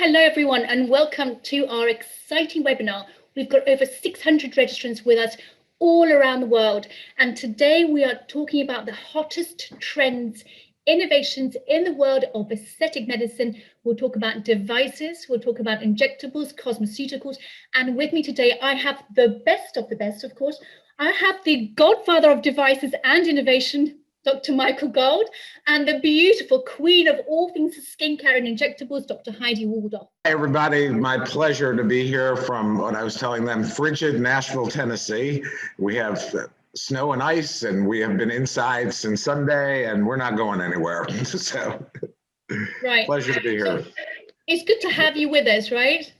Hello everyone, and welcome to our exciting webinar. We've got over 600 registrants with us all around the world, and today we are talking about the hottest trends, innovations in the world of aesthetic medicine. We'll talk about devices, we'll talk about injectables, cosmeceuticals, and with me today I have the best of the best, of course. I have the godfather of devices and innovation, Dr. Michael Gold, and the beautiful queen of all things skincare and injectables, Dr. Heidi Waldorf. Hey everybody, my pleasure to be here from what I was telling them, frigid Nashville, Tennessee. We have snow and ice, and we have been inside since Sunday, and we're not going anywhere. So, right. Pleasure to be here. So, it's good to have you with us, right?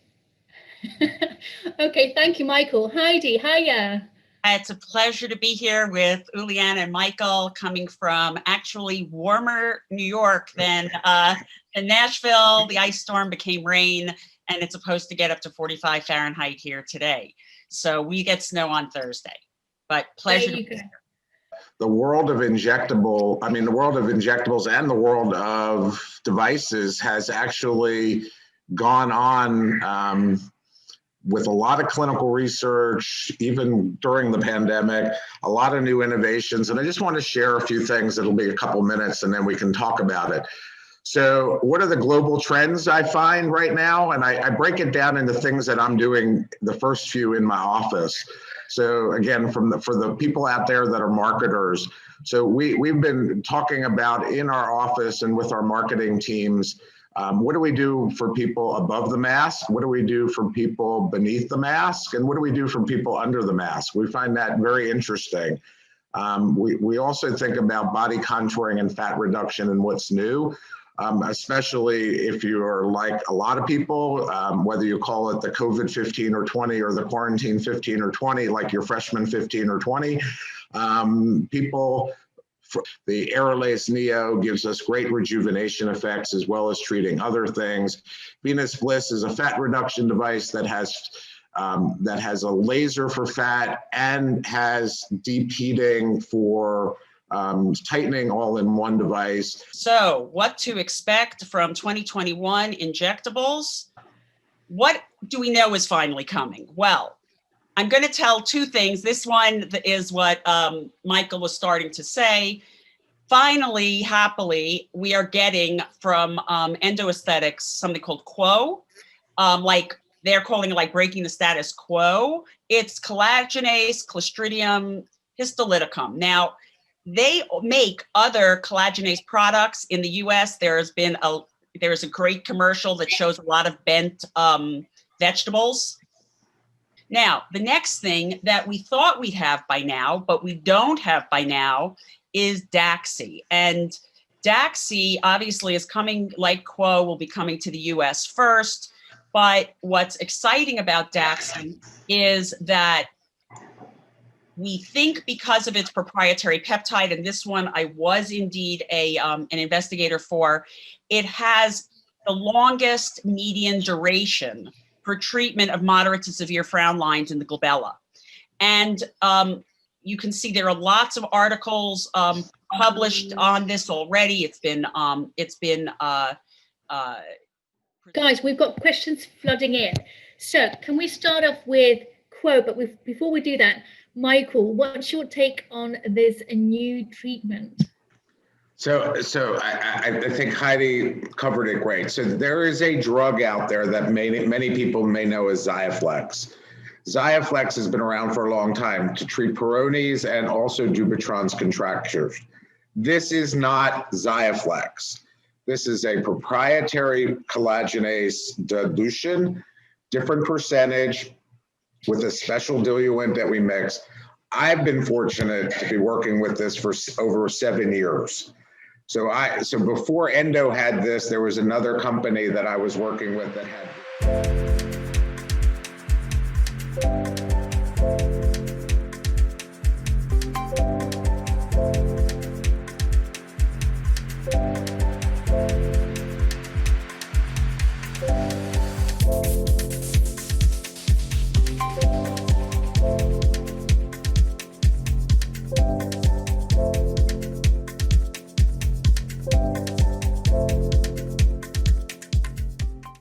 Okay, thank you, Michael. Heidi, hiya. It's a pleasure to be here with Uliana and Michael, coming from actually warmer New York than in Nashville. The ice storm became rain, and it's supposed to get up to 45 Fahrenheit here today. So we get snow on Thursday, but pleasure to be here. The world of the world of injectables and the world of devices has actually gone on with a lot of clinical research, even during the pandemic, a lot of new innovations. And I just want to share a few things. It'll be a couple minutes and then we can talk about it. So what are the global trends I find right now? And I break it down into things that I'm doing, the first few in my office. So again, for the people out there that are marketers. So we've been talking about in our office and with our marketing teams, what do we do for people above the mask? What do we do for people beneath the mask? And what do we do for people under the mask? We find that very interesting. We also think about body contouring and fat reduction and what's new, especially if you're like a lot of people, whether you call it the COVID 15 or 20 or the quarantine 15 or 20, like your freshman 15 or 20, the Aerolase Neo gives us great rejuvenation effects as well as treating other things. Venus Bliss is a fat reduction device that has a laser for fat and has deep heating for tightening all in one device. So what to expect from 2021 injectables? What do we know is finally coming? Well, I'm going to tell two things. This one is what Michael was starting to say. Finally, happily, we are getting from Endo Aesthetics something called Quo. Like they're calling it like breaking the status quo. It's collagenase, Clostridium histolyticum. Now, they make other collagenase products in the US. There's a great commercial that shows a lot of bent vegetables. Now, the next thing that we thought we'd have by now, but we don't have by now, is Daxi. And Daxi obviously is coming, like Quo, will be coming to the US first. But what's exciting about Daxi is that we think because of its proprietary peptide, and this one I was indeed an investigator for, it has the longest median duration for treatment of moderate to severe frown lines in the glabella. And you can see there are lots of articles published on this already. Guys, we've got questions flooding in. So can we start off with Quo? But before we do that, Michael, what's your take on this new treatment? So I think Heidi covered it great. So there is a drug out there that many people may know as Xiaflex. Xiaflex has been around for a long time to treat Peyronie's and also Dupuytren's contractures. This is not Xiaflex. This is a proprietary collagenase dilution, different percentage with a special diluent that we mix. I've been fortunate to be working with this for over 7 years. So before Endo had this, there was another company that I was working with that had